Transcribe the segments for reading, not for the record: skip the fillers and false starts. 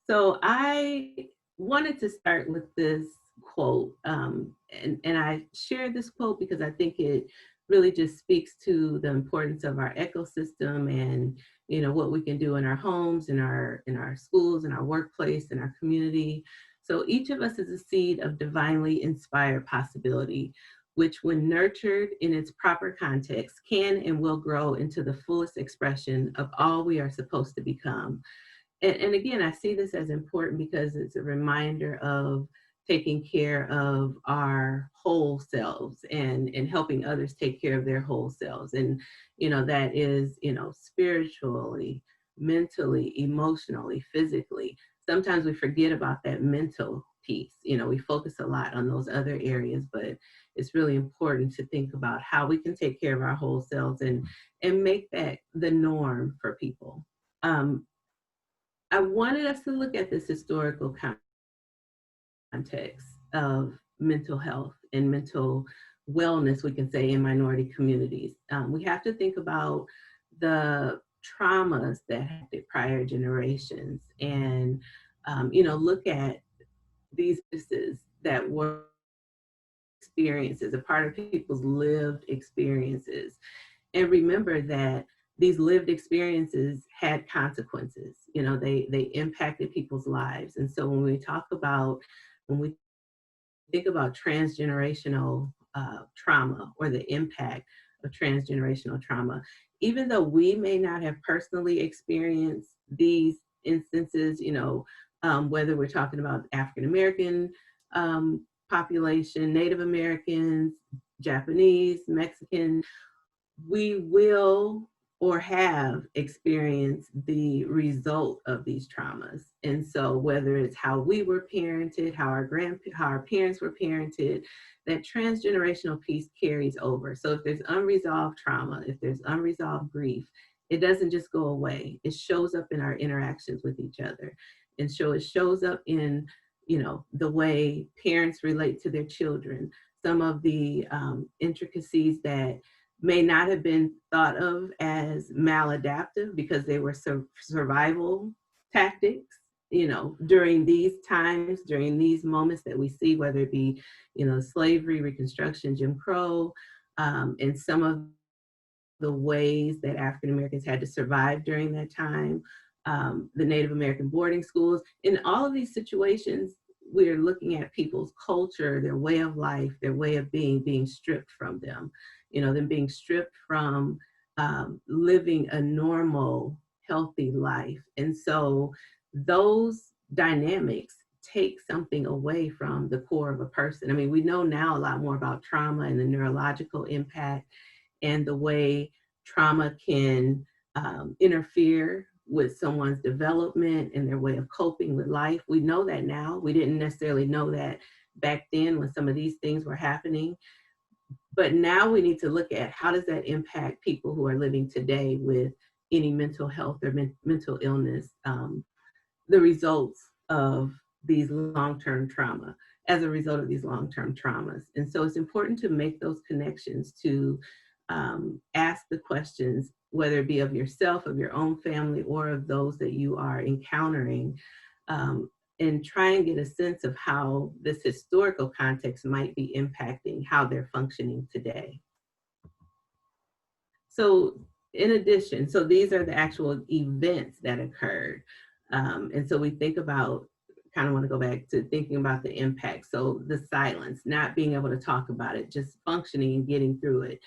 So I wanted to start with this quote, and I share this quote because I think it really just speaks to the importance of our ecosystem and what we can do in our homes, in our schools, in our workplace, in our community. So each of us is a seed of divinely inspired possibility, which when nurtured in its proper context can and will grow into the fullest expression of all we are supposed to become. And again, I see this as important because it's a reminder of taking care of our whole selves and helping others take care of their whole selves. And, that is, spiritually, mentally, emotionally, physically. Sometimes we forget about that mental piece. We focus a lot on those other areas, but it's really important to think about how we can take care of our whole selves and make that the norm for people. I wanted us to look at this historical context of mental health and mental wellness, we can say, in minority communities. We have to think about the traumas that happened prior generations and, look at these pieces that were experiences, a part of people's lived experiences. And remember that these lived experiences had consequences. They impacted people's lives. And so when we think about transgenerational trauma or the impact of transgenerational trauma, even though we may not have personally experienced these instances, whether we're talking about African American population, Native Americans, Japanese, Mexican, we will or have experienced the result of these traumas. And so whether it's how we were parented, how our parents were parented, that transgenerational piece carries over. So if there's unresolved trauma, if there's unresolved grief, it doesn't just go away. It shows up in our interactions with each other. And so it shows up in, the way parents relate to their children, some of the intricacies that may not have been thought of as maladaptive because they were survival tactics, during these times, during these moments that we see, whether it be, slavery, Reconstruction, Jim Crow, and some of the ways that African Americans had to survive during that time, the Native American boarding schools. In all of these situations, we're looking at people's culture, their way of life, their way of being stripped from them, them being stripped from living a normal, healthy life. And so those dynamics take something away from the core of a person. I mean, we know now a lot more about trauma and the neurological impact and the way trauma can interfere with someone's development and their way of coping with life. We know that now. We didn't necessarily know that back then when some of these things were happening. But now we need to look at how does that impact people who are living today with any mental health or mental illness, the results of these long-term trauma, as a result of these long-term traumas. And so it's important to make those connections, to ask the questions, whether it be of yourself, of your own family, or of those that you are encountering, and try and get a sense of how this historical context might be impacting how they're functioning today. So in addition, so these are the actual events that occurred. And so we think about, kind of want to go back to thinking about the impact. So the silence, not being able to talk about it, just functioning and getting through it,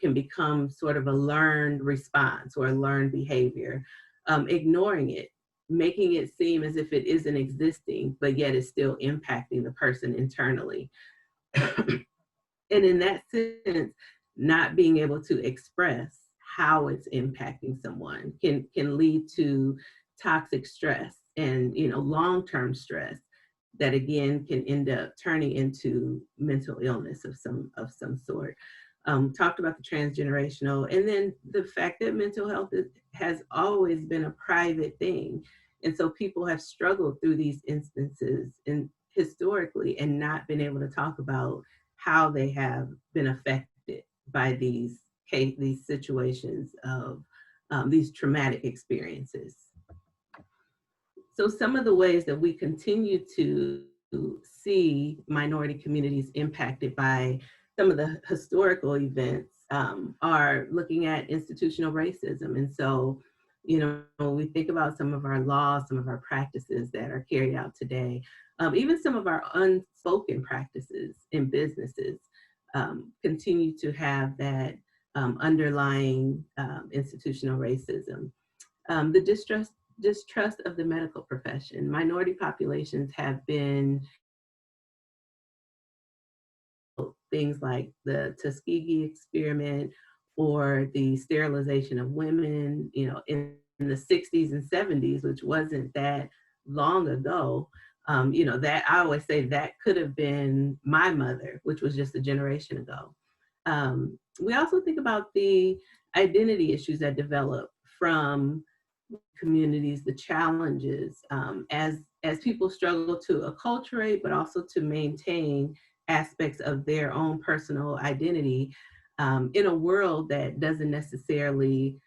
can become sort of a learned response or a learned behavior. Ignoring it, making it seem as if it isn't existing, but yet it's still impacting the person internally. And in that sense, not being able to express how it's impacting someone can lead to toxic stress and long-term stress that again can end up turning into mental illness of some sort. Talked about the transgenerational, and then the fact that mental health has always been a private thing. And so people have struggled through these instances and historically and not been able to talk about how they have been affected by these situations of these traumatic experiences. So some of the ways that we continue to see minority communities impacted by some of the historical events are looking at institutional racism. And so, you know, we think about some of our laws, some of our practices that are carried out today, even some of our unspoken practices in businesses continue to have that underlying institutional racism. The distrust of the medical profession. Minority populations have been things like the Tuskegee experiment or the sterilization of women, you know, in the 60s and 70s, which wasn't that long ago. You know, that I always say that could have been my mother, which was just a generation ago. We also think about the identity issues that develop from communities, the challenges as people struggle to acculturate, but also to maintain aspects of their own personal identity in a world that doesn't necessarily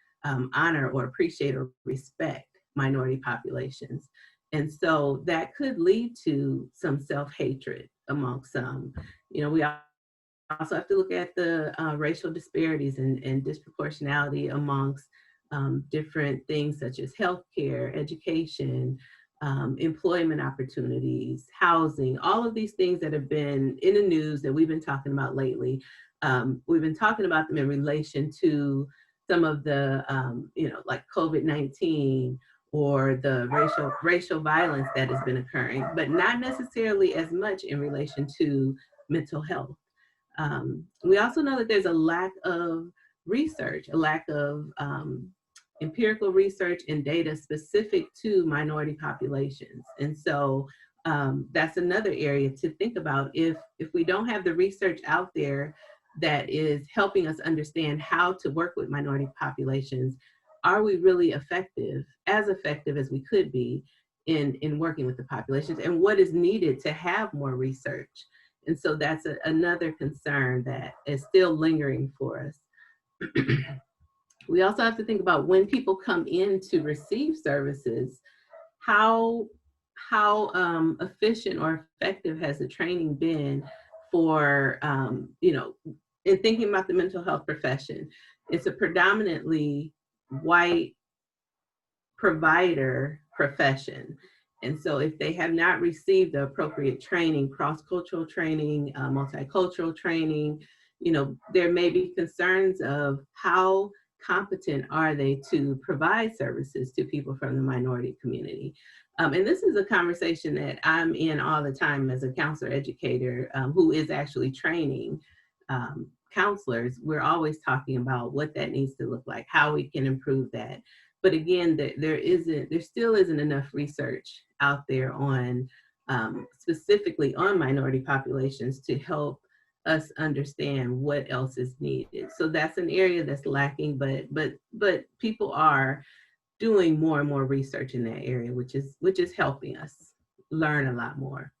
honor or appreciate or respect minority populations. And so that could lead to some self-hatred among some. You know, we also have to look at the racial disparities and disproportionality amongst different things such as healthcare, education, employment opportunities, housing, all of these things that have been in the news that we've been talking about lately. We've been talking about them in relation to some of the, you know, like COVID-19 or the racial violence that has been occurring, but not necessarily as much in relation to mental health. We also know that there's a lack of research, a lack of empirical research and data specific to minority populations. And so that's another area to think about. If we don't have the research out there that is helping us understand how to work with minority populations, are we really effective as we could be in working with the populations, and what is needed to have more research? And so that's another concern that is still lingering for us. We also have to think about when people come in to receive services, how efficient or effective has the training been for, you know, in thinking about the mental health profession. It's a predominantly white provider profession. And so if they have not received the appropriate training, cross-cultural training, multicultural training, you know, there may be concerns of how competent are they to provide services to people from the minority community. And this is a conversation that I'm in all the time as a counselor educator who is actually training counselors. We're always talking about what that needs to look like, how we can improve that. But again, there still isn't enough research out there on specifically on minority populations to help us understand what else is needed. So that's an area that's lacking, but people are doing more and more research in that area, which is helping us learn a lot more.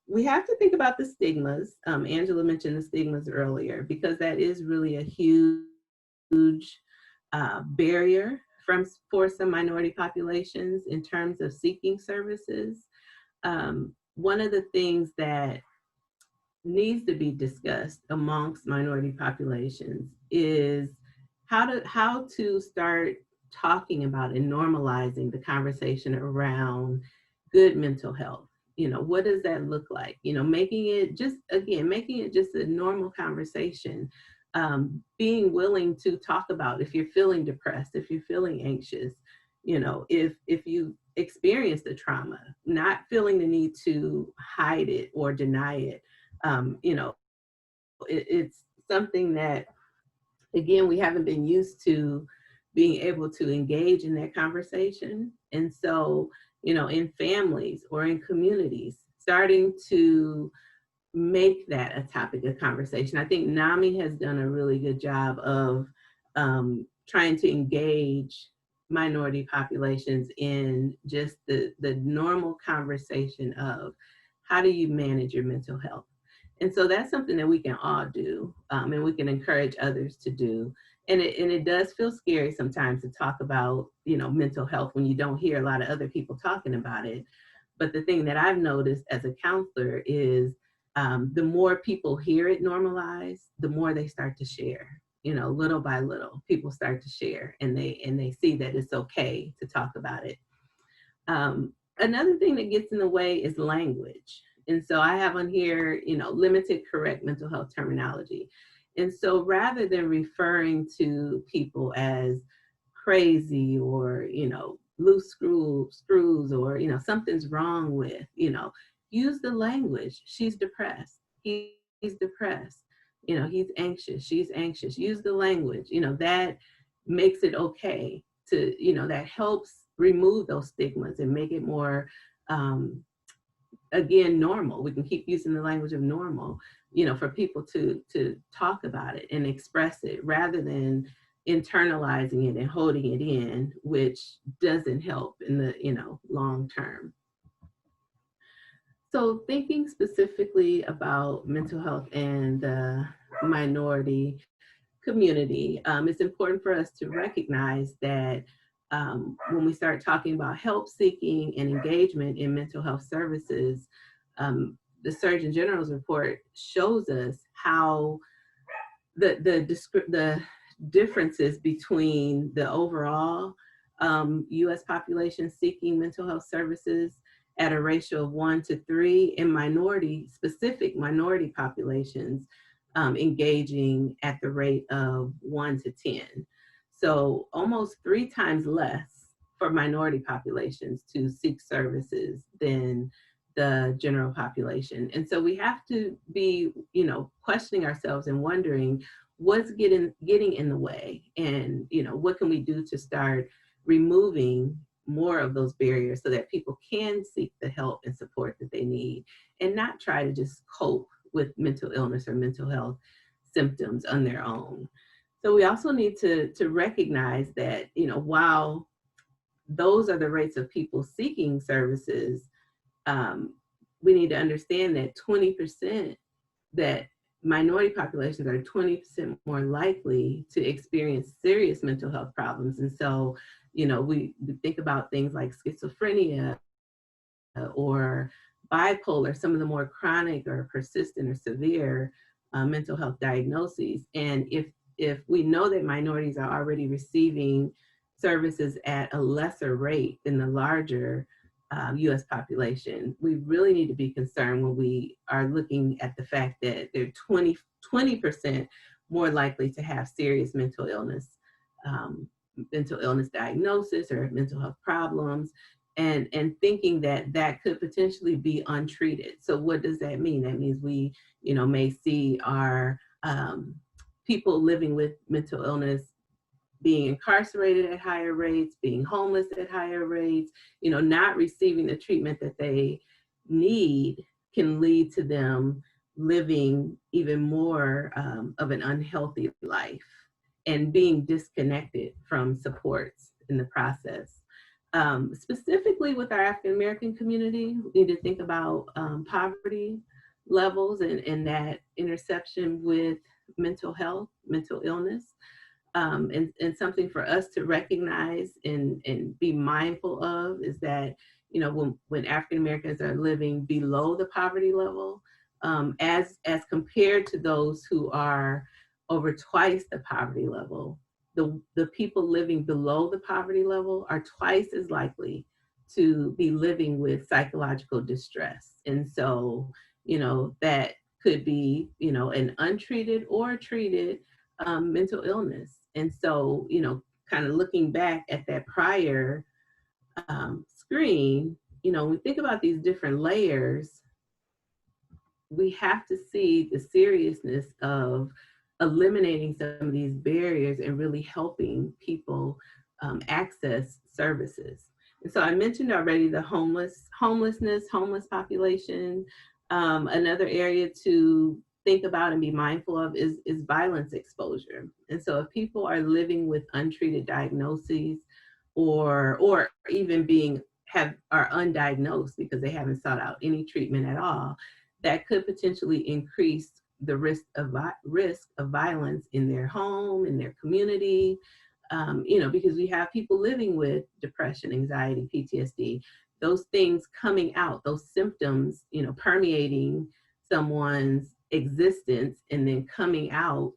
We have to think about the stigmas. Angela mentioned the stigmas earlier, because that is really a huge barrier for some minority populations in terms of seeking services. One of the things that needs to be discussed amongst minority populations is how to start talking about and normalizing the conversation around good mental health. You know, what does that look like? You know, making it just a normal conversation. Being willing to talk about if you're feeling depressed, if you're feeling anxious, you know, if you experienced a trauma, not feeling the need to hide it or deny it. You know, it's something that, again, we haven't been used to being able to engage in that conversation. And so, you know, in families or in communities, starting to make that a topic of conversation. I think NAMI has done a really good job of trying to engage minority populations in just the normal conversation of how do you manage your mental health. And so that's something that we can all do, and we can encourage others to do. And it does feel scary sometimes to talk about, you know, mental health when you don't hear a lot of other people talking about it. But the thing that I've noticed as a counselor is the more people hear it normalized, the more they start to share. You know, little by little, people start to share, and they see that it's okay to talk about it. Another thing that gets in the way is language. And so I have on here, you know, limited correct mental health terminology. And so rather than referring to people as crazy or, you know, loose screws or, you know, something's wrong with, you know, use the language. She's depressed. He's depressed. You know, he's anxious. She's anxious. Use the language. You know, that makes it okay to, you know, that helps remove those stigmas and make it more, again, normal. We can keep using the language of normal, you know, for people to talk about it and express it rather than internalizing it and holding it in, which doesn't help in the, you know, long term. So thinking specifically about mental health and the minority community, it's important for us to recognize that when we start talking about help seeking and engagement in mental health services, the Surgeon General's report shows us how the differences between the overall U.S. population seeking mental health services at a ratio of 1 to 3, and specific minority populations engaging at the rate of 1 to 10. So almost 3 times less for minority populations to seek services than the general population. And so we have to be, you know, questioning ourselves and wondering what's getting in the way, and, you know, what can we do to start removing more of those barriers so that people can seek the help and support that they need and not try to just cope with mental illness or mental health symptoms on their own. So we also need to recognize that, you know, while those are the rates of people seeking services, we need to understand that 20%, that minority populations are 20% more likely to experience serious mental health problems. And so, you know, we think about things like schizophrenia or bipolar, some of the more chronic or persistent or severe mental health diagnoses. And if we know that minorities are already receiving services at a lesser rate than the larger US population, we really need to be concerned when we are looking at the fact that they're 20% more likely to have serious mental illness diagnosis or mental health problems, and thinking that that could potentially be untreated. So what does that mean? That means we, you know, may see our people living with mental illness being incarcerated at higher rates, being homeless at higher rates, you know, not receiving the treatment that they need can lead to them living even more of an unhealthy life and being disconnected from supports in the process. Specifically with our African American community, we need to think about poverty levels and that intersection with mental health, mental illness. And something for us to recognize and be mindful of is that, you know, when African Americans are living below the poverty level, as compared to those who are over twice the poverty level, the people living below the poverty level are twice as likely to be living with psychological distress. And so, you know, that could be, you know, an untreated or treated mental illness. And so, you know, kind of looking back at that prior screen, you know, when we think about these different layers, we have to see the seriousness of eliminating some of these barriers and really helping people access services. And so I mentioned already the homeless population. Another area to think about and be mindful of is violence exposure. And so if people are living with untreated diagnoses or even are undiagnosed because they haven't sought out any treatment at all, that could potentially increase the risk of violence in their home, in their community, because we have people living with depression, anxiety, PTSD, those things coming out, those symptoms, permeating someone's existence and then coming out,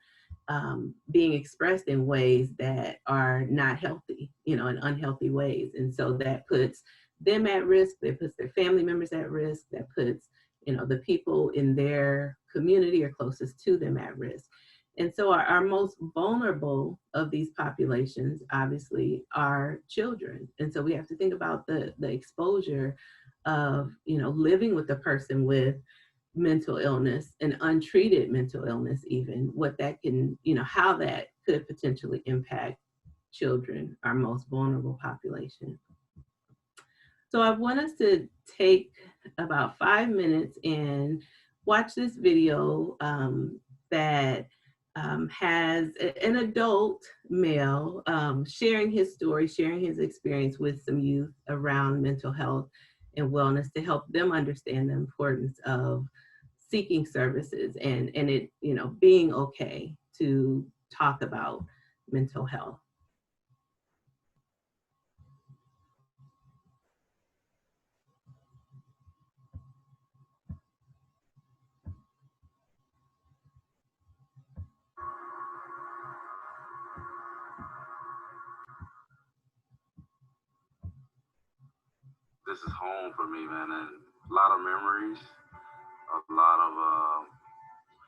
being expressed in ways that are not healthy, in unhealthy ways. And so that puts them at risk, that puts their family members at risk, that puts, the people in their community or closest to them at risk. And so our most vulnerable of these populations, obviously, are children. And so we have to think about the exposure of, living with a person with mental illness and untreated mental illness, even what that can, how that could potentially impact children, our most vulnerable population. So I want us to take about 5 minutes and watch this video that has an adult male sharing his story, sharing his experience with some youth around mental health and wellness to help them understand the importance of seeking services and it, being okay to talk about mental health. This is home for me, man, and a lot of memories, a lot of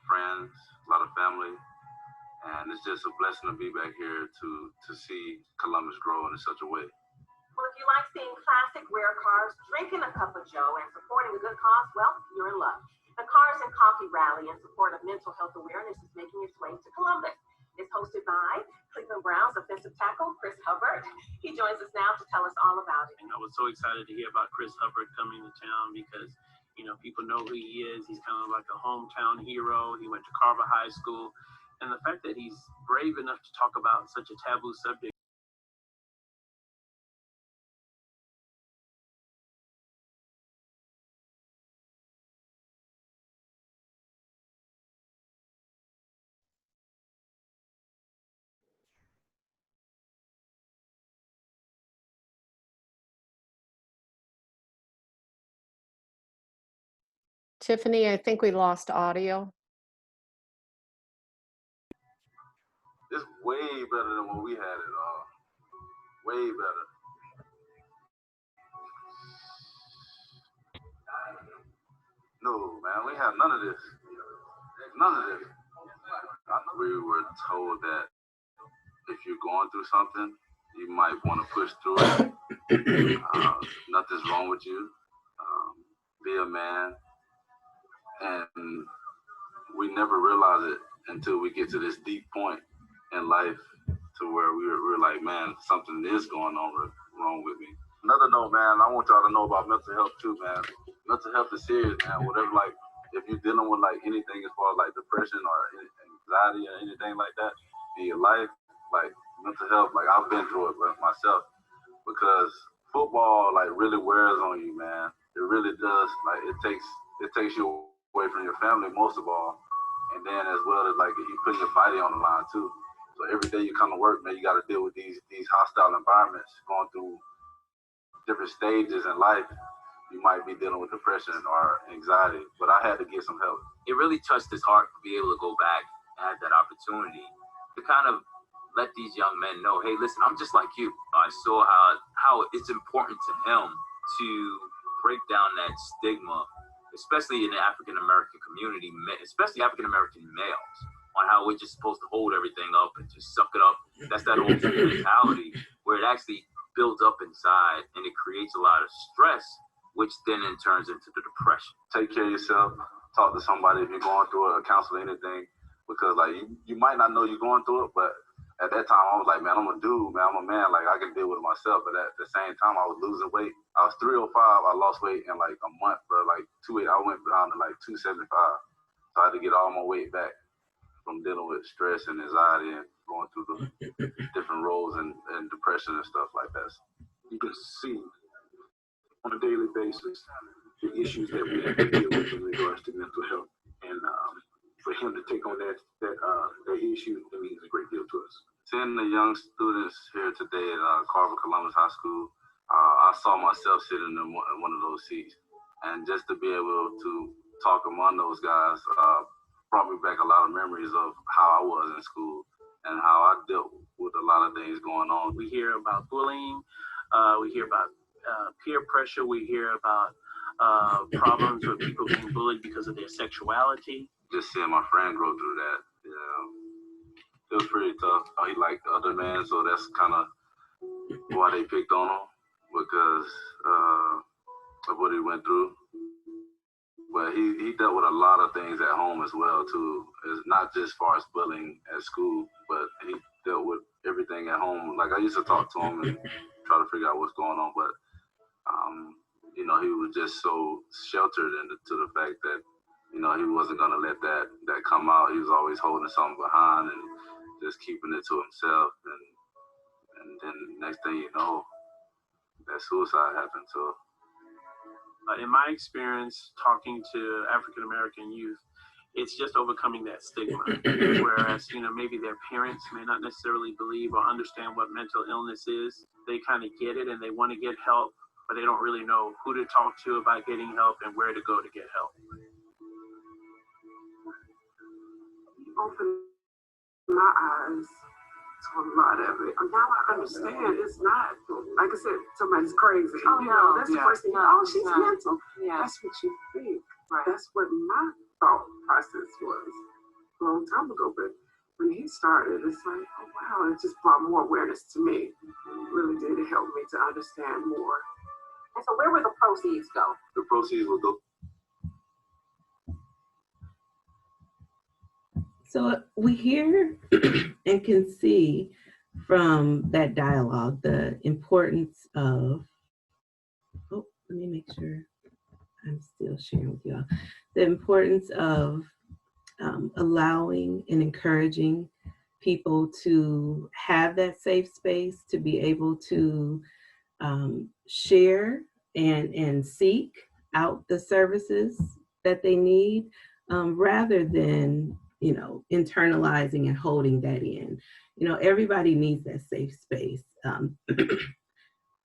friends, a lot of family, and it's just a blessing to be back here to see Columbus grow in such a way. Well, if you like seeing classic rare cars, drinking a cup of joe, and supporting a good cause, well, you're in luck. The Cars and Coffee Rally in support of mental health awareness is making its way to Columbus. It's hosted by Cleveland Browns offensive tackle Chris Hubbard. He joins us now to tell us all about it. I was so excited to hear about Chris Hubbard coming to town because, people know who he is. He's kind of like a hometown hero. He went to Carver High School. And the fact that he's brave enough to talk about such a taboo subject. Tiffany, I think we lost audio. It's way better than what we had at all. Way better. No, man, we have none of this. None of this. We were told that if you're going through something, you might want to push through it. Nothing's wrong with you. Be a man. And we never realize it until we get to this deep point in life to where we're like, man, something is going on wrong with me. Another note, man, I want y'all to know about mental health too, man. Mental health is serious, man. Whatever, like, if you're dealing with like anything as far as like depression or anxiety or anything like that in your life, like mental health, like I've been through it myself, because football like really wears on you, man. It really does. Like it takes you away from your family most of all, and then as well as like you putting your body on the line too. So every day you come to work, man, you got to deal with these hostile environments, going through different stages in life. You might be dealing with depression or anxiety, but I had to get some help. It really touched his heart to be able to go back and have that opportunity to kind of let these young men know, hey, listen, I'm just like you. I saw how it's important to him to break down that stigma, especially in the African-American community, especially African-American males, on how we're just supposed to hold everything up and just suck it up. That's that old mentality where it actually builds up inside and it creates a lot of stress, which then in turns into the depression. Take care of yourself. Talk to somebody if you're going through it, or counsel anything, because like you might not know you're going through it, but at that time I was like, man, I'm a dude, man, I'm a man, like I can deal with it myself. But at the same time, I was losing weight. I was 305. I lost weight in like a month, bro. Like 280, I went down to like 275. So I had to get all my weight back from dealing with stress and anxiety and going through the different roles and depression and stuff like that. You can see on a daily basis the issues that we have to deal with in regards to mental health. And for him to take on that issue, it means a great deal to us. Seeing the young students here today at Carver Columbus High School, I saw myself sitting in one of those seats. And just to be able to talk among those guys brought me back a lot of memories of how I was in school and how I dealt with a lot of things going on. We hear about bullying, we hear about peer pressure, we hear about problems with people being bullied because of their sexuality. Just seeing my friend grow through that, it was pretty tough. He liked the other man, so that's kind of why they picked on him, because of what he went through. But he dealt with a lot of things at home as well too. It's not just as far as bullying at school, but he dealt with everything at home. Like, I used to talk to him and try to figure out what's going on, but you know, he was just so sheltered to the fact that, you know, he wasn't gonna let that come out. He was always holding something behind and just keeping it to himself. And then next thing you know, that suicide happened. So in my experience, talking to African American youth, it's just overcoming that stigma. Whereas, you know, maybe their parents may not necessarily believe or understand what mental illness is. They kind of get it and they want to get help, but they don't really know who to talk to about getting help and where to go to get help. Open my eyes to a lot of it. Now I understand it's not, like I said, somebody's crazy. Oh, you no, know, that's the yeah, first thing. no, Oh, she's no. mental. Yeah. That's what you think. Right. That's what my thought process was a long time ago. But when he started, it's like, oh wow, it just brought more awareness to me. It really did. It helped me to understand more. And so where would the proceeds go? the proceeds will go. So we hear and can see from that dialogue the importance of, let me make sure I'm still sharing with y'all, the importance of allowing and encouraging people to have that safe space, to be able to share and seek out the services that they need, rather than, you know, internalizing and holding that in. You know, everybody needs that safe space.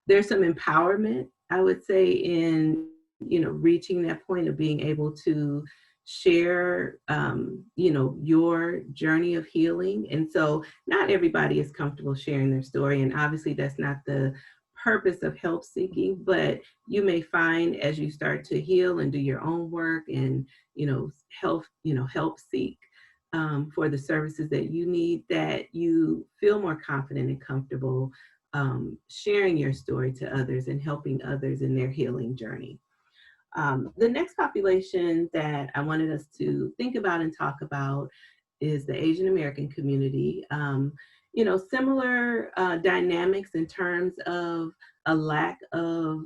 There's some empowerment, I would say, in, you know, reaching that point of being able to share, you know, your journey of healing. And so not everybody is comfortable sharing their story. And obviously that's not the purpose of help seeking, but you may find as you start to heal and do your own work and, you know, help seek for the services that you need, that you feel more confident and comfortable sharing your story to others and helping others in their healing journey. The next population that I wanted us to think about and talk about is the Asian American community. You know, similar dynamics in terms of a lack of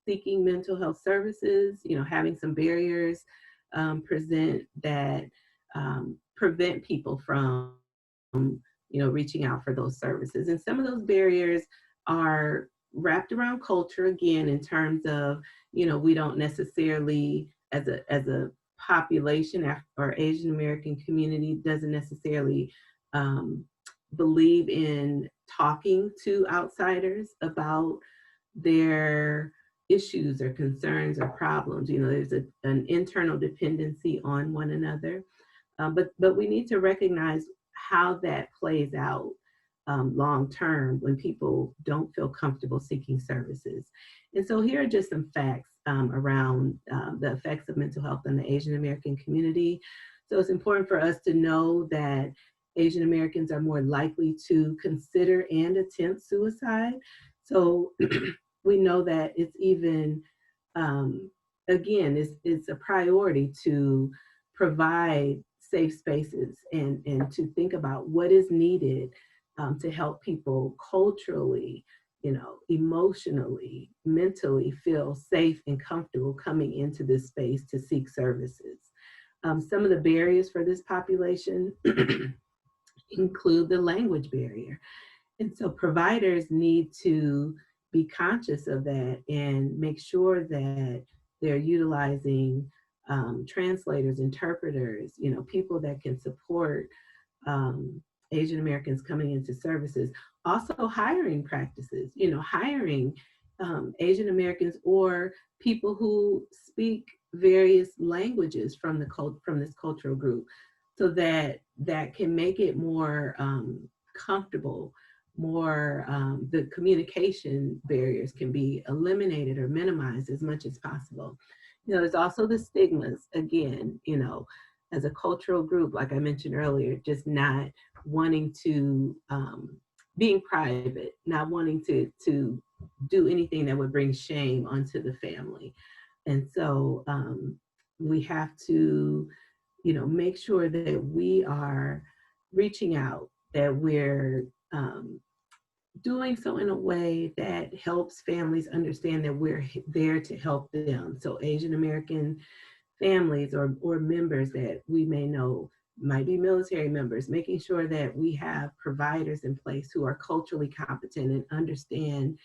seeking mental health services, you know, having some barriers present that prevent people from, you know, reaching out for those services. And some of those barriers are wrapped around culture, again, in terms of, you know, we don't necessarily, as a population or Asian American community, doesn't necessarily believe in talking to outsiders about their issues or concerns or problems. You know, there's an internal dependency on one another. But we need to recognize how that plays out long term when people don't feel comfortable seeking services. And so here are just some facts around the effects of mental health in the Asian American community. So it's important for us to know that Asian Americans are more likely to consider and attempt suicide. So we know that it's even, again, it's a priority to provide safe spaces and to think about what is needed to help people culturally, you know, emotionally, mentally feel safe and comfortable coming into this space to seek services. Some of the barriers for this population include the language barrier. And so providers need to be conscious of that and make sure that they're utilizing translators, interpreters, people that can support Asian Americans coming into services. Also hiring practices, hiring Asian Americans or people who speak various languages from this cultural group, so that can make it more comfortable, more the communication barriers can be eliminated or minimized as much as possible. There's also the stigmas, again, as a cultural group, like I mentioned earlier, just not wanting to, being private, not wanting to do anything that would bring shame onto the family. And so we have to, make sure that we are reaching out, that we're doing so in a way that helps families understand that we're there to help them. So Asian American families or members that we may know might be military members, making sure that we have providers in place who are culturally competent and understand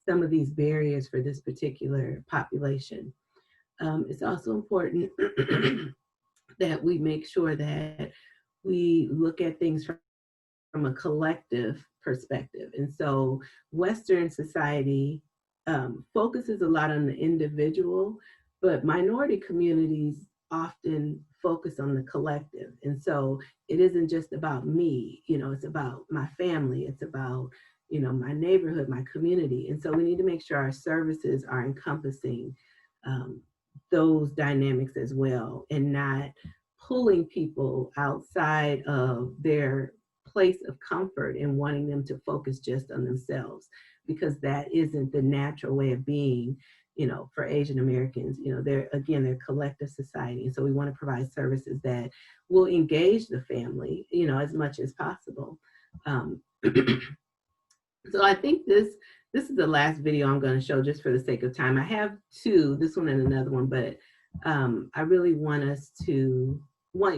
some of these barriers for this particular population. It's also important that we make sure that we look at things from a collective perspective. And so Western society focuses a lot on the individual, but minority communities often focus on the collective. And so it isn't just about me, it's about my family, it's about, my neighborhood, my community. And so we need to make sure our services are encompassing those dynamics as well, and not pulling people outside of their place of comfort and wanting them to focus just on themselves, because that isn't the natural way of being, for Asian Americans. They're a collective society. And so we want to provide services that will engage the family, as much as possible. So I think this is the last video I'm going to show just for the sake of time. I have two, this one and another one, but I really want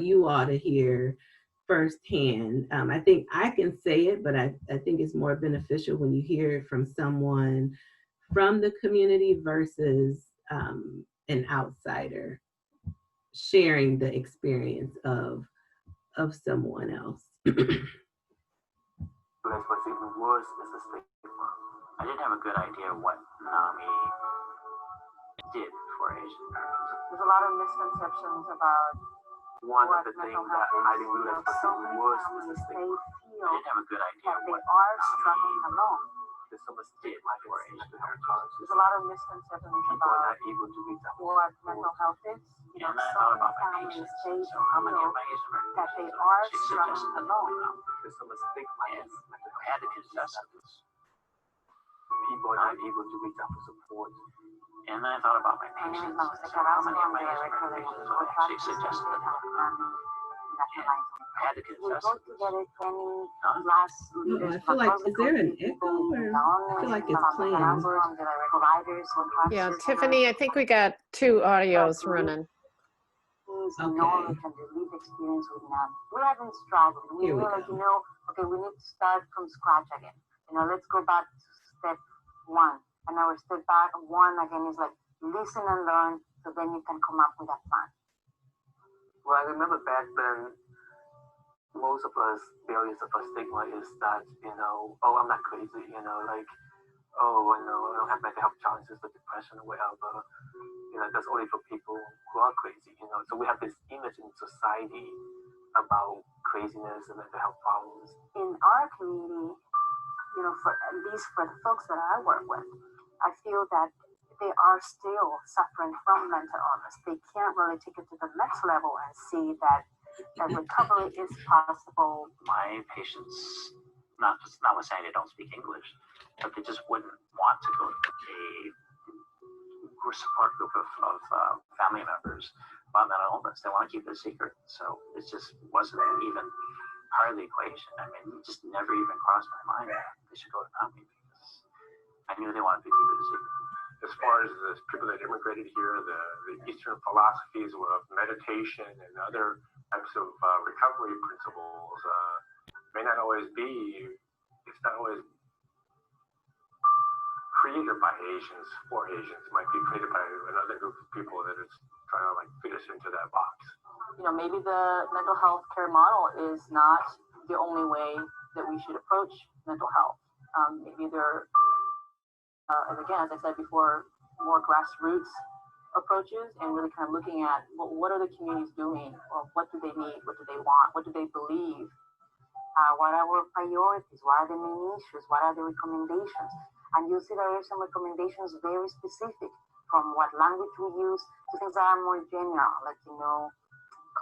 you all to hear firsthand. I think I can say it, but I think it's more beneficial when you hear it from someone from the community versus an outsider sharing the experience of someone else. What's even worse is the stigma. I didn't have a good idea what NAMI did for Asian Americans. There's a lot of misconceptions about one of the things that I didn't realize was even worse is the stigma. I didn't have a good idea what struggling alone. There's so much stigma for Asian Americans. There's a lot of misconceptions People are not able to reach out what mental health is. And I thought about my patients. So how many of my Asian Americans that they are struggling alone. There's so much stigma. And I had to confess this. People are not able to reach out for support. And I thought about my patients. So how many of my Asian American patients are actually suggested that I had to confess. I feel like, is there an echo, or I feel like it's playing? Yeah, Tiffany, I think we got two audios running. Okay. Knowledge and the lived experience with NAMI. We have been struggling. We were like, okay, we need to start from scratch again. Let's go back to step one. And our step back one again is like listen and learn, so then you can come up with a plan. Well, I remember back then, most of us, barriers of our stigma is that, oh, I'm not crazy, like, oh, I don't have mental health challenges with depression or whatever. That's only for people who are crazy, So we have this image in society about craziness and mental health problems. In our community, for at least for the folks that I work with, I feel that they are still suffering from mental illness. They can't really take it to the next level and see that recovery is possible. My patients, notwithstanding they don't speak English, but they just wouldn't want to go to a support group of family members about mental illness. They want to keep it a secret. So it just wasn't even part of the equation. I mean, it just never even crossed my mind that they should go to NAMI, because I knew they wanted to keep it a secret. As far as the people that immigrated here, the Eastern philosophies of meditation and other types of recovery principles may not always be, it's not always created by Asians for Asians. It might be created by another group of people that is trying to like fit us into that box. You know, maybe the mental health care model is not the only way that we should approach mental health. Maybe there are, again, as I said before, more grassroots approaches and really kind of looking at, well, what are the communities doing, or what do they need, what do they want, what do they believe, what are our priorities, what are the main issues, what are the recommendations. And you'll see there are some recommendations very specific, from what language we use to things that are more general, like, you know,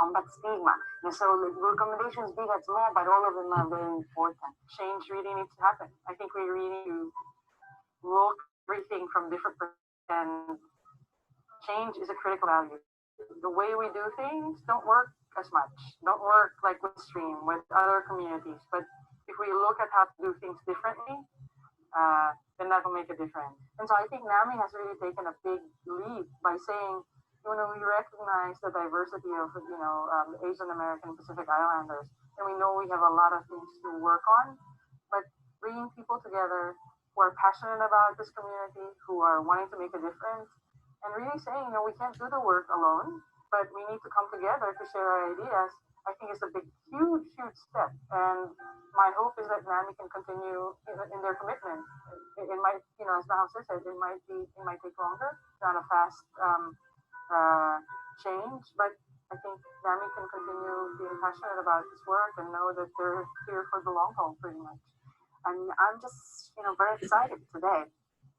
combat stigma. And so the recommendations big and small, but all of them are very important. Change really needs to happen. I think we really need to look everything from different perspectives, and change is a critical value. The way we do things don't work as much, don't work like with Stream, with other communities. But if we look at how to do things differently, then that will make a difference. And so I think NAMI has really taken a big leap by saying, you know, we recognize the diversity of, you know, Asian American Pacific Islanders, and we know we have a lot of things to work on, but bringing people together who are passionate about this community, who are wanting to make a difference, and really saying, you know, we can't do the work alone, but we need to come together to share our ideas, I think is a big, huge, huge step. And my hope is that NAMI can continue in their commitment. It might, you know, as Mahal said, it might take longer, not a fast change, but I think NAMI can continue being passionate about this work and know that they're here for the long haul, pretty much. And I'm just, you know, very excited today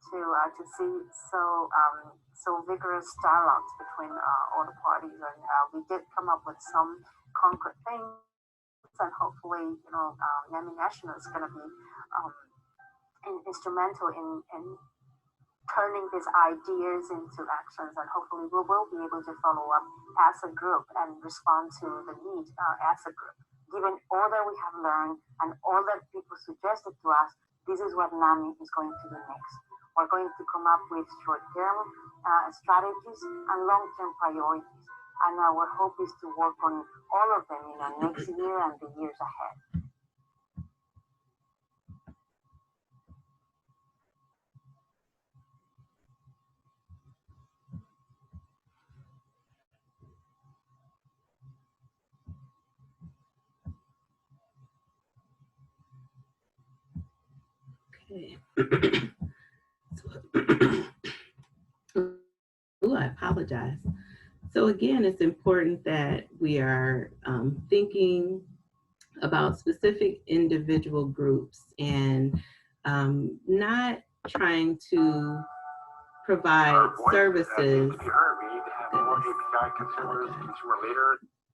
to see so vigorous dialogues between all the parties, and we did come up with some concrete things, and hopefully, you know, NAMI National is going to be instrumental in turning these ideas into actions, and hopefully we will be able to follow up as a group and respond to the need as a group. Given all that we have learned and all that people suggested to us, this is what NAMI is going to do next. We're going to come up with short-term strategies and long-term priorities. And our hope is to work on all of them in the next year and the years ahead. Okay. Oh, I apologize. So again, it's important that we are thinking about specific individual groups and not trying to provide services.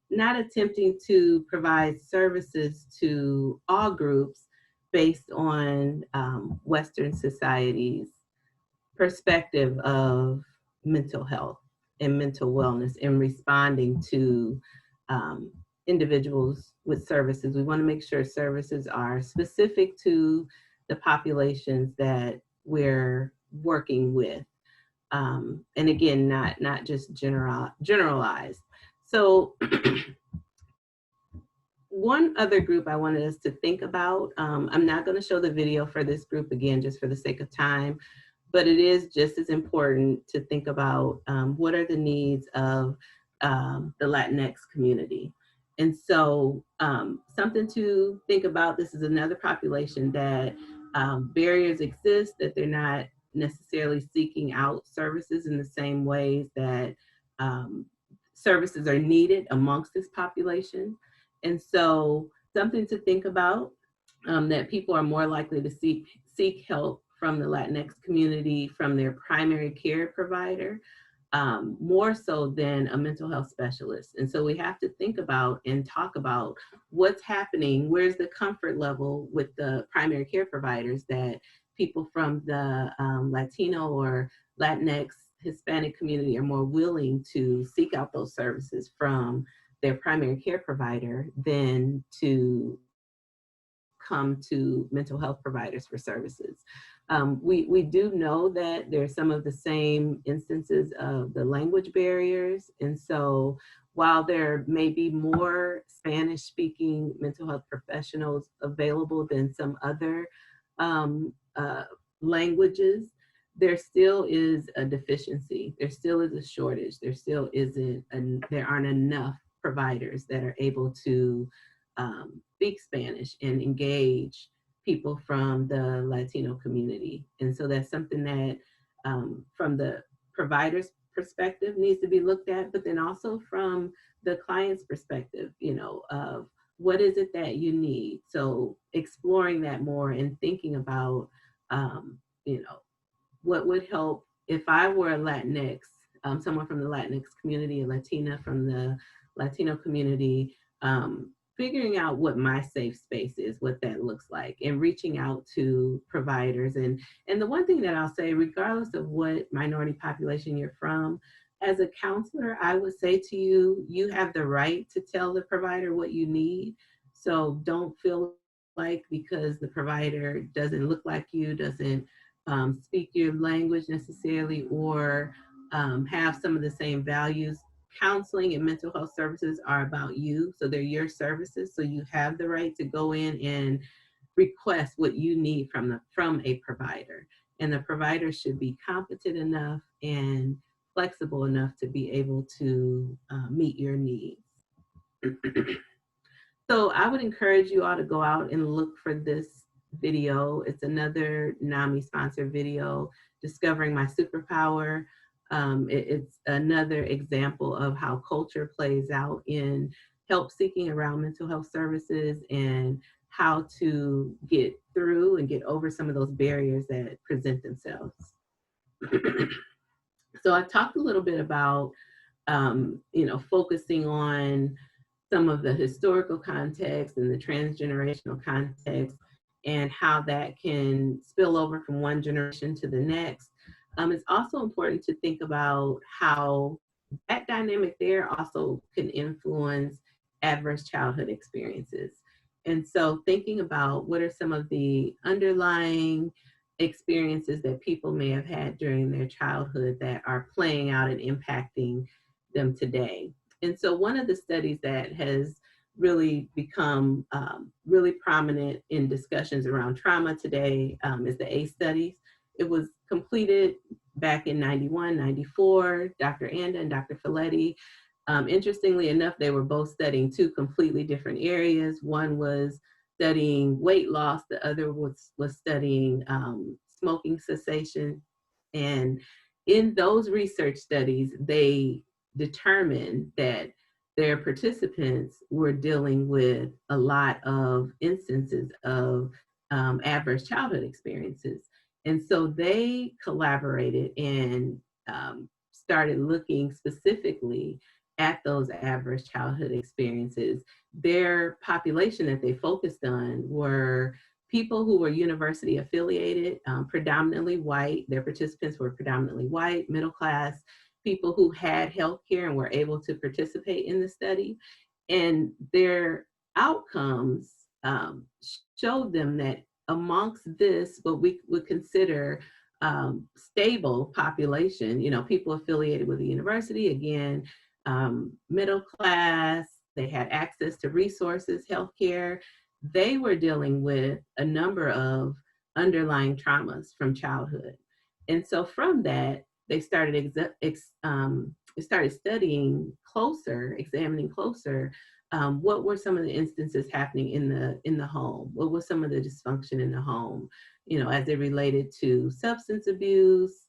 Not attempting to provide services to all groups based on Western society's perspective of mental health and mental wellness, and responding to individuals with services. We want to make sure services are specific to the populations that we're working with. And again, not just generalized. So one other group I wanted us to think about, I'm not going to show the video for this group again, just for the sake of time, but it is just as important to think about what are the needs of the Latinx community. And so something to think about, this is another population that barriers exist, that they're not necessarily seeking out services in the same ways that services are needed amongst this population. And so something to think about, that people are more likely to seek help from the Latinx community, from their primary care provider, more so than a mental health specialist. And so we have to think about and talk about what's happening, where's the comfort level with the primary care providers that people from the Latino or Latinx Hispanic community are more willing to seek out those services from their primary care provider than to come to mental health providers for services. We do know that there's some of the same instances of the language barriers. And so while there may be more Spanish-speaking mental health professionals available than some other languages, there still is a deficiency. There still is a shortage. There still there aren't enough providers that are able to speak Spanish and engage people from the Latino community. And so that's something that from the provider's perspective needs to be looked at, but then also from the client's perspective, of what is it that you need? So exploring that more and thinking about, what would help if I were a Latinx, someone from the Latinx community, a Latina from the Latino community, figuring out what my safe space is, what that looks like, and reaching out to providers. And the one thing that I'll say, regardless of what minority population you're from, as a counselor, I would say to you, you have the right to tell the provider what you need. So don't feel like because the provider doesn't look like you, doesn't speak your language necessarily, or have some of the same values. Counseling and mental health services are about you, so they're your services. So you have the right to go in and request what you need from a provider, and the provider should be competent enough and flexible enough to be able to meet your needs. So I would encourage you all to go out and look for this video. It's another NAMI sponsored video, Discovering My Superpower. It's another example of how culture plays out in help seeking around mental health services and how to get through and get over some of those barriers that present themselves. So I talked a little bit about, focusing on some of the historical context and the transgenerational context and how that can spill over from one generation to the next. It's also important to think about how that dynamic there also can influence adverse childhood experiences. And so thinking about what are some of the underlying experiences that people may have had during their childhood that are playing out and impacting them today. And so one of the studies that has really become really prominent in discussions around trauma today is the ACE studies. It was completed back in 91, 94, Dr. Anda and Dr. Folletti. Interestingly enough, they were both studying two completely different areas. One was studying weight loss, the other was studying smoking cessation. And in those research studies, they determined that their participants were dealing with a lot of instances of adverse childhood experiences. And so they collaborated and started looking specifically at those adverse childhood experiences. Their population that they focused on were people who were university affiliated, predominantly white. Their participants were predominantly white, middle class, people who had healthcare and were able to participate in the study. And their outcomes showed them that amongst this, what we would consider stable population, people affiliated with the university, again, middle class, they had access to resources, healthcare, they were dealing with a number of underlying traumas from childhood. And so from that, they started studying closer, examining closer, what were some of the instances happening in the home? What was some of the dysfunction in the home, as it related to substance abuse,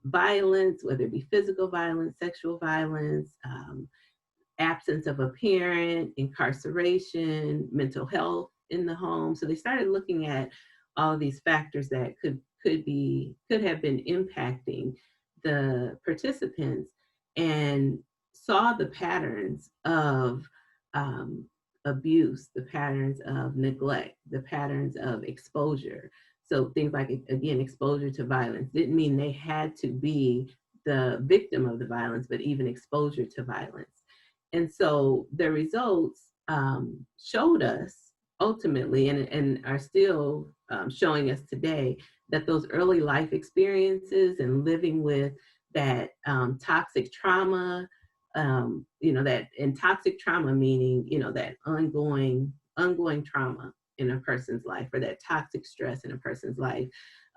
violence, whether it be physical violence, sexual violence, absence of a parent, incarceration, mental health in the home. So they started looking at all of these factors that could have been impacting the participants, and saw the patterns of abuse, the patterns of neglect, the patterns of exposure. So things like, again, exposure to violence didn't mean they had to be the victim of the violence, but even exposure to violence. And so the results showed us ultimately, and are still showing us today, that those early life experiences and living with that toxic trauma, that, and toxic trauma meaning, that ongoing trauma in a person's life, or that toxic stress in a person's life,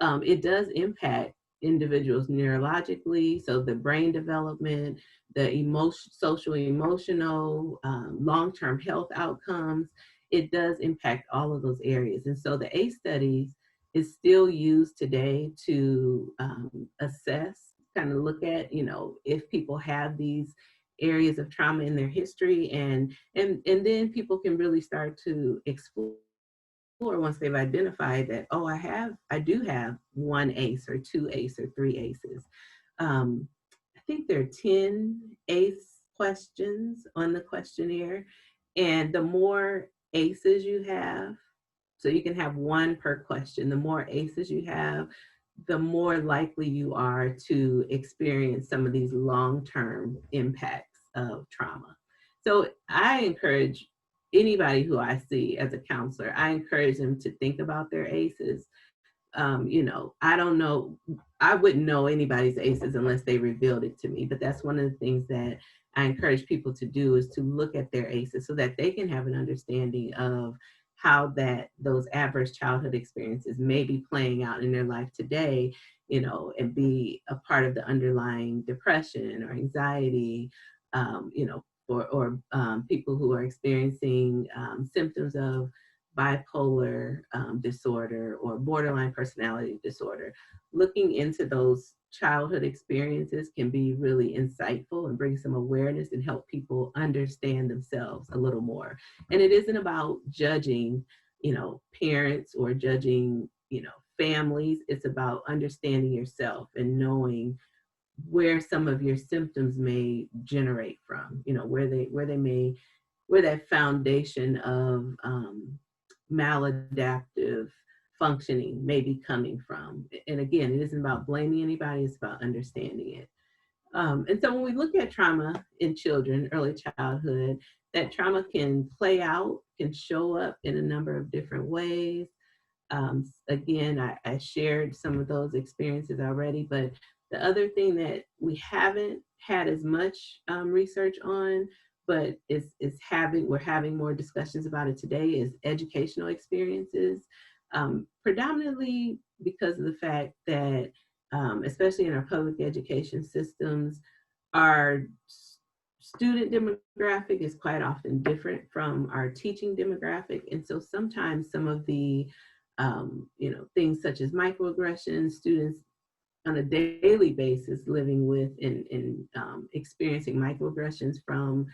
it does impact individuals neurologically, so the brain development, the social, emotional, long-term health outcomes. It does impact all of those areas. And so the ACE studies is still used today to assess, kind of look at, if people have these areas of trauma in their history, and then people can really start to explore once they've identified that, oh, I do have one ACE or two ACE or three ACEs. I think there are 10 ACE questions on the questionnaire, and the more ACEs you have, so you can have one per question, the more ACEs you have, the more likely you are to experience some of these long-term impacts of trauma. So I encourage anybody who I see as a counselor, I encourage them to think about their ACEs. I don't know, I wouldn't know anybody's ACEs unless they revealed it to me, but that's one of the things that I encourage people to do, is to look at their ACEs so that they can have an understanding of how those adverse childhood experiences may be playing out in their life today, and be a part of the underlying depression or anxiety, or people who are experiencing symptoms of bipolar disorder or borderline personality disorder. Looking into those childhood experiences can be really insightful and bring some awareness and help people understand themselves a little more. And it isn't about judging, parents or judging, families. It's about understanding yourself and knowing where some of your symptoms may generate from, where that foundation of maladaptive functioning may be coming from. And again, it isn't about blaming anybody, it's about understanding it. And so when we look at trauma in children, early childhood, that trauma can play out, can show up in a number of different ways. Again, I shared some of those experiences already, but the other thing that we haven't had as much research on, but we're having more discussions about it today, is educational experiences, predominantly because of the fact that, especially in our public education systems, our student demographic is quite often different from our teaching demographic. And so sometimes some of the, things such as microaggressions, students on a daily basis living with and experiencing microaggressions from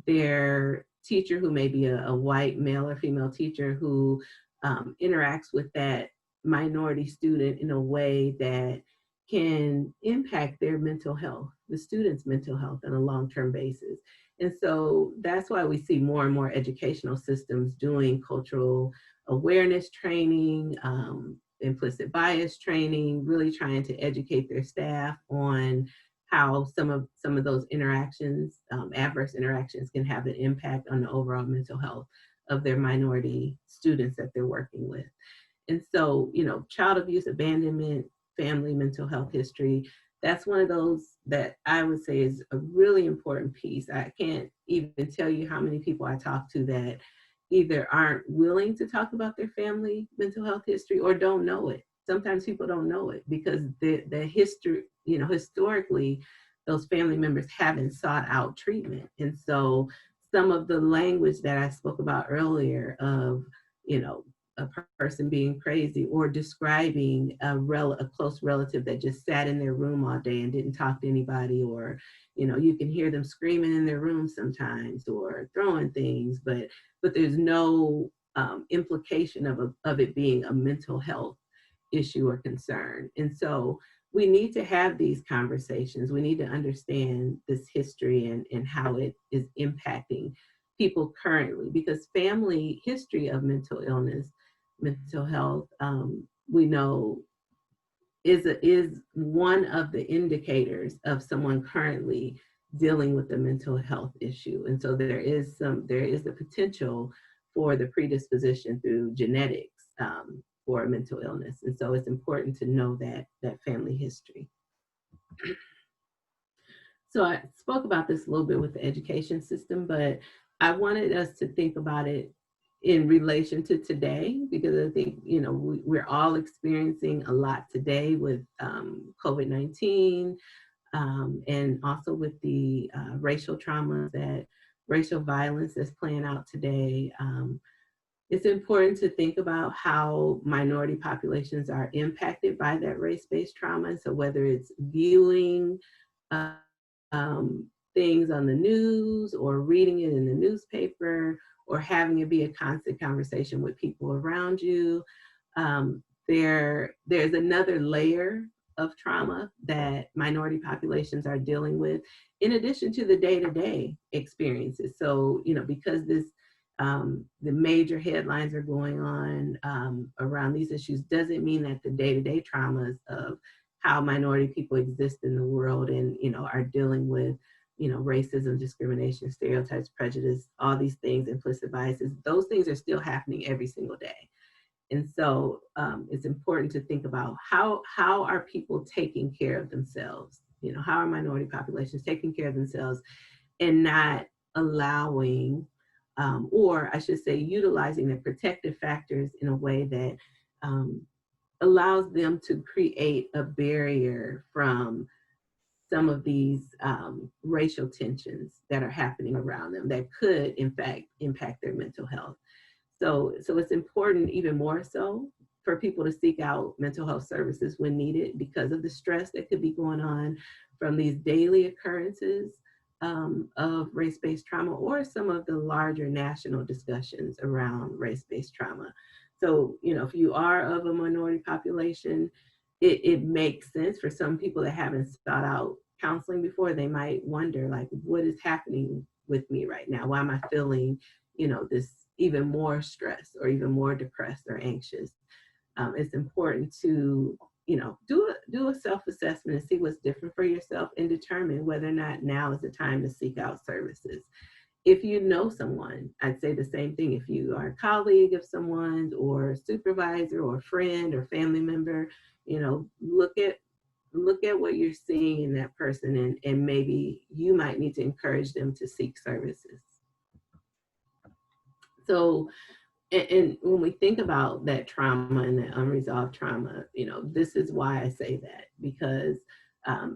their teacher, who may be a white male or female teacher who interacts with that minority student in a way that can impact their mental health, the student's mental health on a long-term basis. And so that's why we see more and more educational systems doing cultural awareness training, implicit bias training, really trying to educate their staff on how some of those interactions, adverse interactions, can have an impact on the overall mental health of their minority students that they're working with. And so, child abuse, abandonment, family mental health history, that's one of those that I would say is a really important piece. I can't even tell you how many people I talk to that either aren't willing to talk about their family mental health history or don't know it. Sometimes people don't know it because the history, historically, those family members haven't sought out treatment. And so some of the language that I spoke about earlier of, a person being crazy or describing a close relative that just sat in their room all day and didn't talk to anybody, or, you can hear them screaming in their room sometimes or throwing things, but there's no implication of it being a mental health issue or concern. And so we need to have these conversations. We need to understand this history and how it is impacting people currently, because family history of mental illness, mental health, we know is one of the indicators of someone currently dealing with a mental health issue. And so there is the potential for the predisposition through genetics for a mental illness. And so it's important to know that family history. So I spoke about this a little bit with the education system, but I wanted us to think about it in relation to today, because I think, you know, we're all experiencing a lot today with COVID-19, and also with the racial trauma, that racial violence that's playing out today. It's important to think about how minority populations are impacted by that race-based trauma. So whether it's viewing things on the news or reading it in the newspaper or having it be a constant conversation with people around you, there's another layer of trauma that minority populations are dealing with in addition to the day-to-day experiences. So, you know, because this the major headlines are going on around these issues doesn't mean that the day-to-day traumas of how minority people exist in the world and, you know, are dealing with, you know, racism, discrimination, stereotypes, prejudice, all these things, implicit biases, those things are still happening every single day. And so it's important to think about how are people taking care of themselves? You know, how are minority populations taking care of themselves and not allowing, or I should say, utilizing the protective factors in a way that allows them to create a barrier from some of these racial tensions that are happening around them that could, in fact, impact their mental health. So it's important, even more so, for people to seek out mental health services when needed because of the stress that could be going on from these daily occurrences of race-based trauma or some of the larger national discussions around race-based trauma. So, you know, if you are of a minority population, it makes sense for some people that haven't sought out counseling before. They might wonder, like, what is happening with me right now? Why am I feeling, you know, this even more stressed or even more depressed or anxious? It's important to, you know, do a self-assessment and see what's different for yourself and determine whether or not now is the time to seek out services. If you know someone, I'd say the same thing. If you are a colleague of someone's or a supervisor or friend or family member, you know, look at what you're seeing in that person and maybe you might need to encourage them to seek services. So, and when we think about that trauma and that unresolved trauma, you know, this is why I say that, because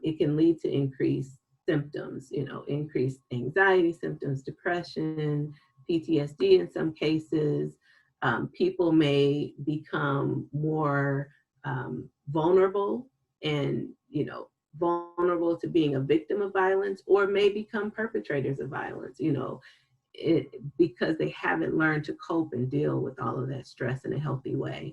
it can lead to increased symptoms, you know, increased anxiety symptoms, depression, PTSD in some cases. People may become more vulnerable and, you know, vulnerable to being a victim of violence or may become perpetrators of violence, you know, because they haven't learned to cope and deal with all of that stress in a healthy way.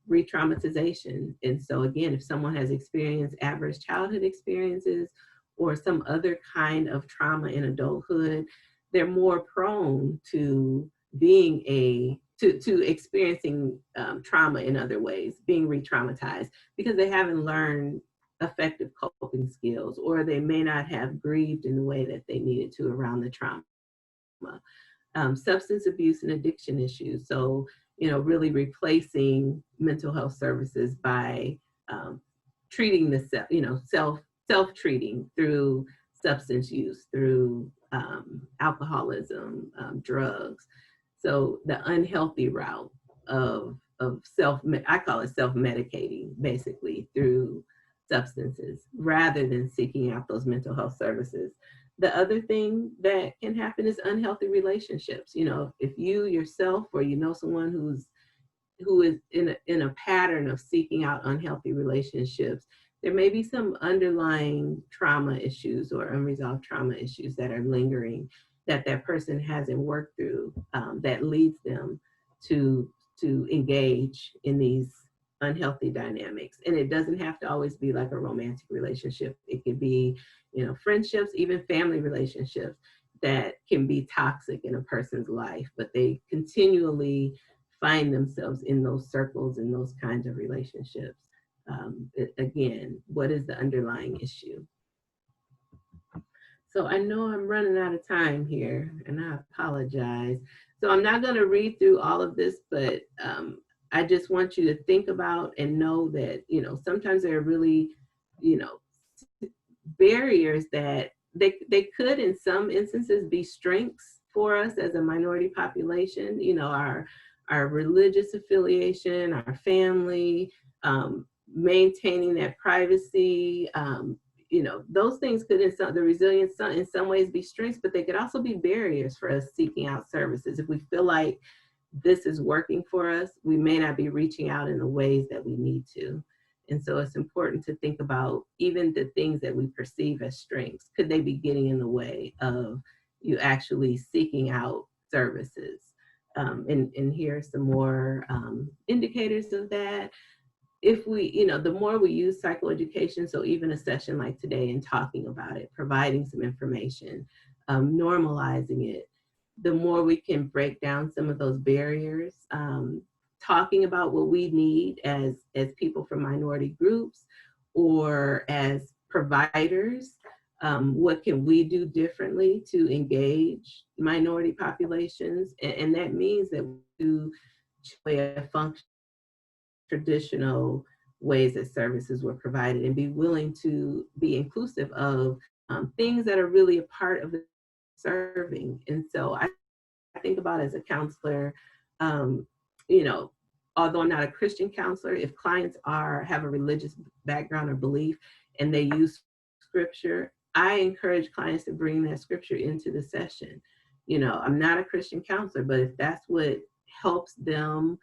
Re-traumatization. And so again, if someone has experienced adverse childhood experiences or some other kind of trauma in adulthood, they're more prone to being to experiencing trauma in other ways, being re-traumatized, because they haven't learned effective coping skills, or they may not have grieved in the way that they needed to around the trauma. Substance abuse and addiction issues. So, you know, really replacing mental health services by treating the self-treating through substance use, through alcoholism, drugs. So the unhealthy route of I call it self-medicating, basically, through substances rather than seeking out those mental health services. The other thing that can happen is unhealthy relationships. You know, if you yourself or you know someone who is in a pattern of seeking out unhealthy relationships, there may be some underlying trauma issues or unresolved trauma issues that are lingering that person hasn't worked through, that leads them to engage in these unhealthy dynamics. And it doesn't have to always be like a romantic relationship. It could be, you know, friendships, even family relationships that can be toxic in a person's life, but they continually find themselves in those circles and those kinds of relationships. Again, what is the underlying issue? So I know I'm running out of time here, and I apologize. So I'm not going to read through all of this, but I just want you to think about and know that, you know, sometimes there are really, you know, barriers that they could in some instances be strengths for us as a minority population, you know, our religious affiliation, our family, maintaining that privacy, you know, those things could, the resilience in some ways be strengths, but they could also be barriers for us seeking out services. If we feel like this is working for us, we may not be reaching out in the ways that we need to. And so it's important to think about even the things that we perceive as strengths. Could they be getting in the way of you actually seeking out services? And here are some more indicators of that. If we, you know, the more we use psychoeducation, so even a session like today and talking about it, providing some information, normalizing it, the more we can break down some of those barriers, talking about what we need as people from minority groups or as providers, what can we do differently to engage minority populations? And that means that we do function traditional ways that services were provided and be willing to be inclusive of things that are really a part of the serving. And so I think about as a counselor, you know, although I'm not a Christian counselor, if clients have a religious background or belief and they use scripture, I encourage clients to bring that scripture into the session. You know, I'm not a Christian counselor, but if that's what helps them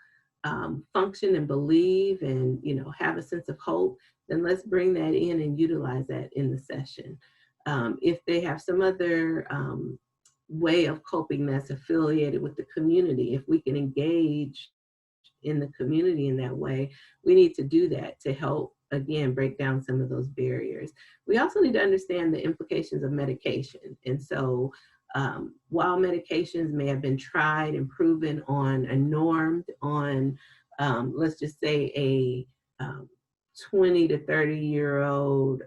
function and believe and, you know, have a sense of hope, then let's bring that in and utilize that in the session. If they have some other way of coping that's affiliated with the community, if we can engage in the community in that way, we need to do that to help, again, break down some of those barriers. We also need to understand the implications of medication. And so while medications may have been tried and proven on and normed on, let's just say a 20 to 30-year-old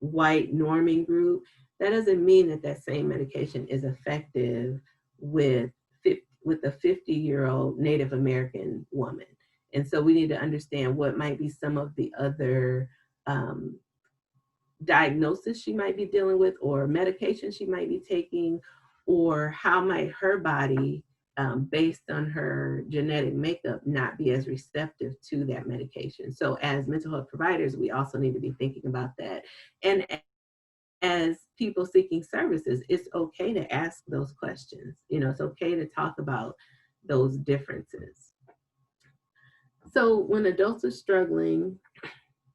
white norming group, that doesn't mean that that same medication is effective with a 50-year-old Native American woman. And so we need to understand what might be some of the other diagnosis she might be dealing with, or medication she might be taking, or how might her body, based on her genetic makeup, not be as receptive to that medication. So as mental health providers, we also need to be thinking about that. And as people seeking services, it's okay to ask those questions. You know, it's okay to talk about those differences. So when adults are struggling,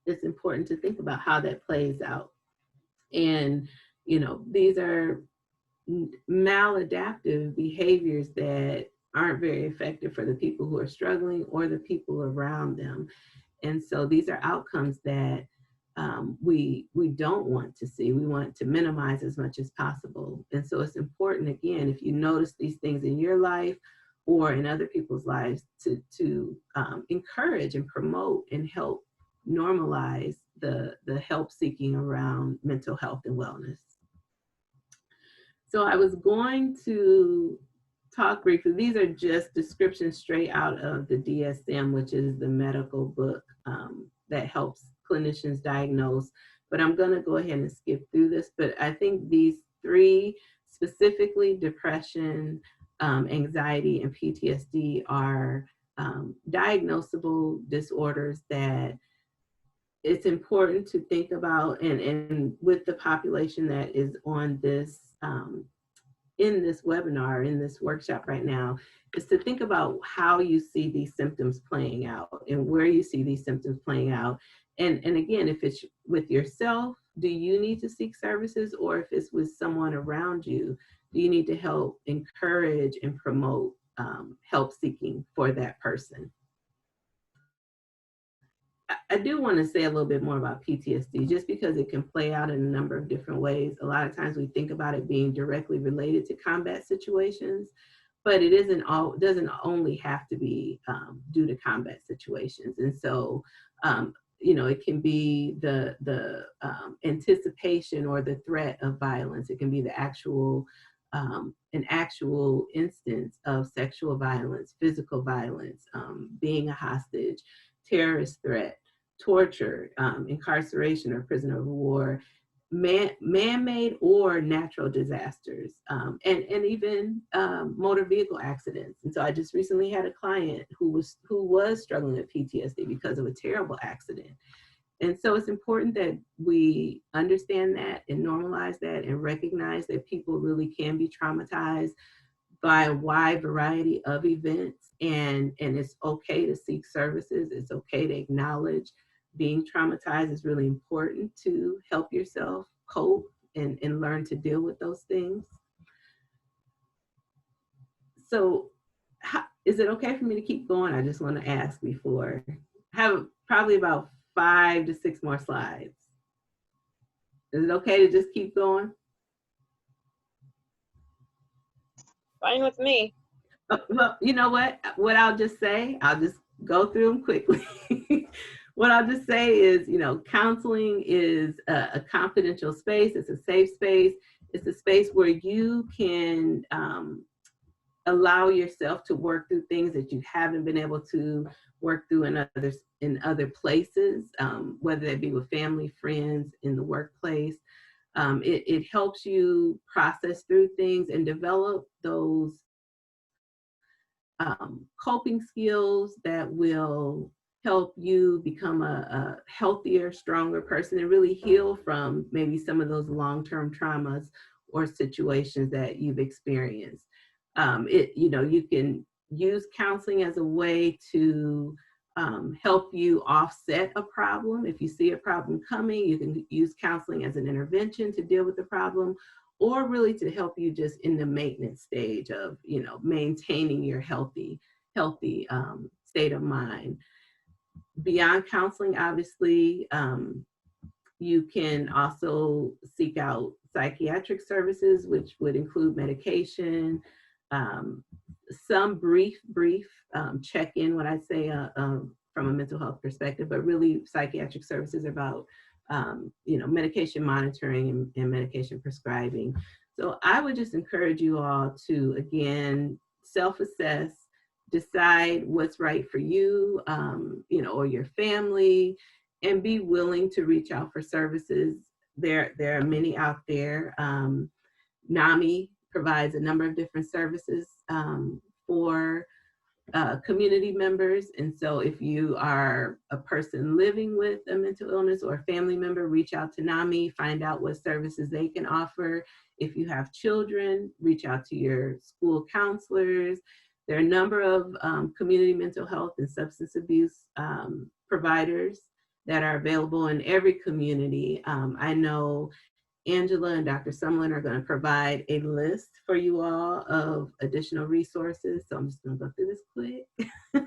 it's important to think about how that plays out. And, you know, these are maladaptive behaviors that aren't very effective for the people who are struggling or the people around them. And so these are outcomes that we don't want to see. We want to minimize as much as possible. And so it's important, again, if you notice these things in your life or in other people's lives, to encourage and promote and help normalize the help seeking around mental health and wellness. So I was going to talk briefly. These are just descriptions straight out of the DSM, which is the medical book that helps clinicians diagnose. But I'm going to go ahead and skip through this. But I think these three, specifically depression, anxiety, and PTSD, are diagnosable disorders that it's important to think about, and with the population that is on this, in this webinar, in this workshop right now, is to think about how you see these symptoms playing out and where you see these symptoms playing out. And again, if it's with yourself, do you need to seek services? Or if it's with someone around you, do you need to help encourage and promote help seeking for that person? I do want to say a little bit more about PTSD, just because it can play out in a number of different ways. A lot of times we think about it being directly related to combat situations, but it doesn't only have to be due to combat situations. And so, you know, it can be the anticipation or the threat of violence. It can be the actual, an actual instance of sexual violence, physical violence, being a hostage, terrorist threat, torture, incarceration, or prisoner of war. man-made or natural disasters, and even motor vehicle accidents. And so I just recently had a client who was struggling with PTSD because of a terrible accident. And so it's important that we understand that and normalize that and recognize that people really can be traumatized by a wide variety of events, and it's okay to seek services. It's okay to acknowledge being traumatized. Is really important to help yourself cope and learn to deal with those things. So is it okay for me to keep going? I just want to ask before. I have probably about 5 to 6 more slides. Is it okay to just keep going? Fine with me. Well, you know what I'll just say, I'll just go through them quickly. What I'll just say is, counseling is a confidential space. It's a safe space. It's a space where you can allow yourself to work through things that you haven't been able to work through in other places, whether that be with family, friends, in the workplace. It helps you process through things and develop those coping skills that will help you become a healthier, stronger person and really heal from maybe some of those long-term traumas or situations that you've experienced. You can use counseling as a way to help you offset a problem. If you see a problem coming, you can use counseling as an intervention to deal with the problem, or really to help you just in the maintenance stage of, maintaining your healthy state of mind. Beyond counseling, obviously, you can also seek out psychiatric services, which would include medication, some brief check-in, what I'd say from a mental health perspective, but really psychiatric services about medication monitoring and medication prescribing. So I would just encourage you all to, again, self-assess, decide what's right for you, or your family, and be willing to reach out for services. There are many out there. NAMI provides a number of different services for community members. And so if you are a person living with a mental illness or a family member, reach out to NAMI, find out what services they can offer. If you have children, reach out to your school counselors. There are a number of community mental health and substance abuse providers that are available in every community. I know Angela and Dr. Sumlin are going to provide a list for you all of additional resources. So I'm just going to go through this quick.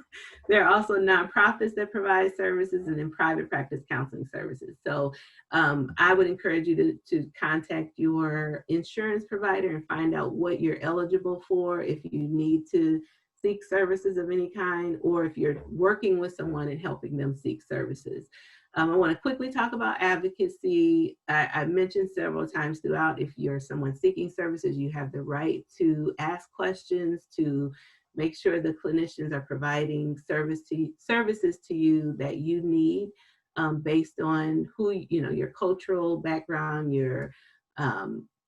There are also nonprofits that provide services, and then private practice counseling services. So I would encourage you to contact your insurance provider and find out what you're eligible for, if you need to seek services of any kind, or if you're working with someone and helping them seek services. I want to quickly talk about advocacy. I mentioned several times throughout, if you're someone seeking services, you have the right to ask questions, to make sure the clinicians are providing services to you that you need based on who, your cultural background, your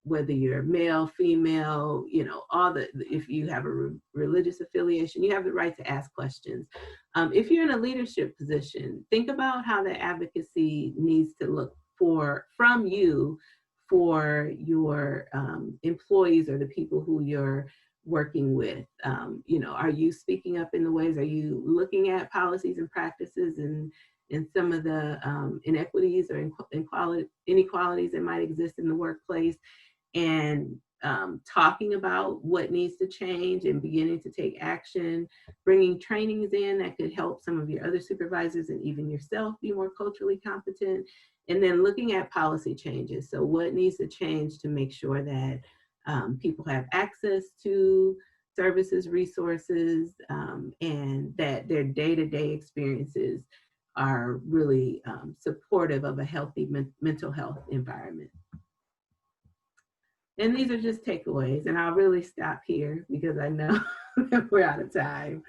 whether you're male, female, if you have a religious affiliation, you have the right to ask questions. If you're in a leadership position, think about how the advocacy needs to look from you for your employees or the people who you're working with. Are you speaking up in the ways, are you looking at policies and practices and some of the inequities or inequalities that might exist in the workplace, and talking about what needs to change and beginning to take action, bringing trainings in that could help some of your other supervisors and even yourself be more culturally competent, and then looking at policy changes. So what needs to change to make sure that people have access to services, resources, and that their day-to-day experiences are really supportive of a healthy mental health environment. And these are just takeaways, and I'll really stop here because I know that we're out of time.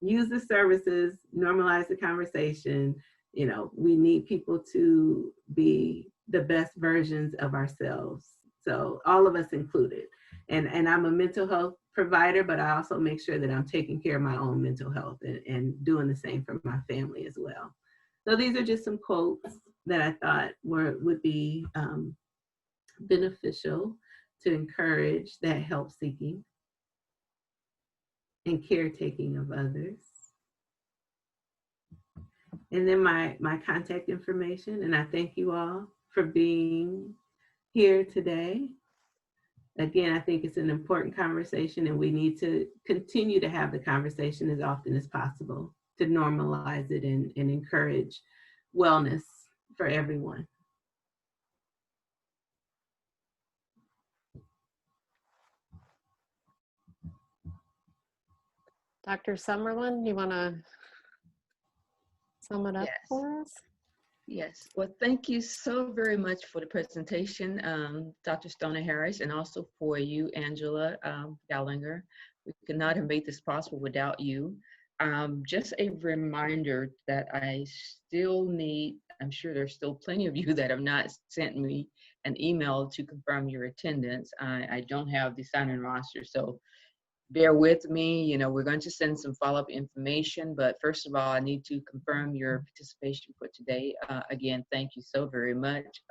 Use the services, normalize the conversation. We need people to be the best versions of ourselves. So all of us included. And I'm a mental health provider, but I also make sure that I'm taking care of my own mental health and doing the same for my family as well. So these are just some quotes that I thought would be beneficial to encourage that help seeking and caretaking of others. And then my contact information, and I thank you all for being here today. Again, I think it's an important conversation, and we need to continue to have the conversation as often as possible to normalize it and encourage wellness for everyone. Dr. Summerlin, you want to sum it up for us? Yes. Well, thank you so very much for the presentation, Dr. Stoner-Harris, and also for you, Angela Gallinger. We could not have made this possible without you. Just a reminder that I still need, I'm sure there's still plenty of you that have not sent me an email to confirm your attendance. I don't have the sign-in roster, so bear with me. You know, we're going to send some follow-up information, but first of all, I need to confirm your participation for today. Again, thank you so very much.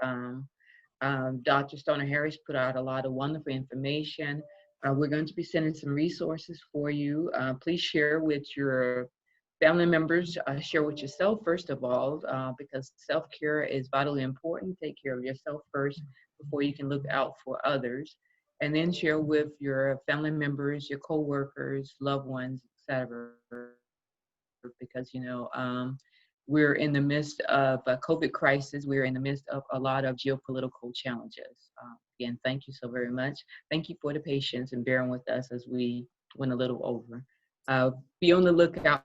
Dr. Stoner-Harris put out a lot of wonderful information. We're going to be sending some resources for you. Please share with your family members, share with yourself first of all, because self-care is vitally important. Take care of yourself first before you can look out for others. And then share with your family members, your co-workers, loved ones, etc. Because, you know, we're in the midst of a COVID crisis. We're in the midst of a lot of geopolitical challenges. Again, thank you so very much. Thank you for the patience and bearing with us as we went a little over. Be on the lookout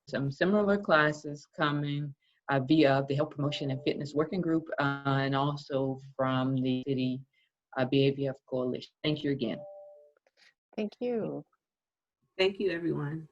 for some similar classes coming via the Health Promotion and Fitness Working Group and also from the City BABF Coalition. Thank you again. Thank you. Thank you, everyone.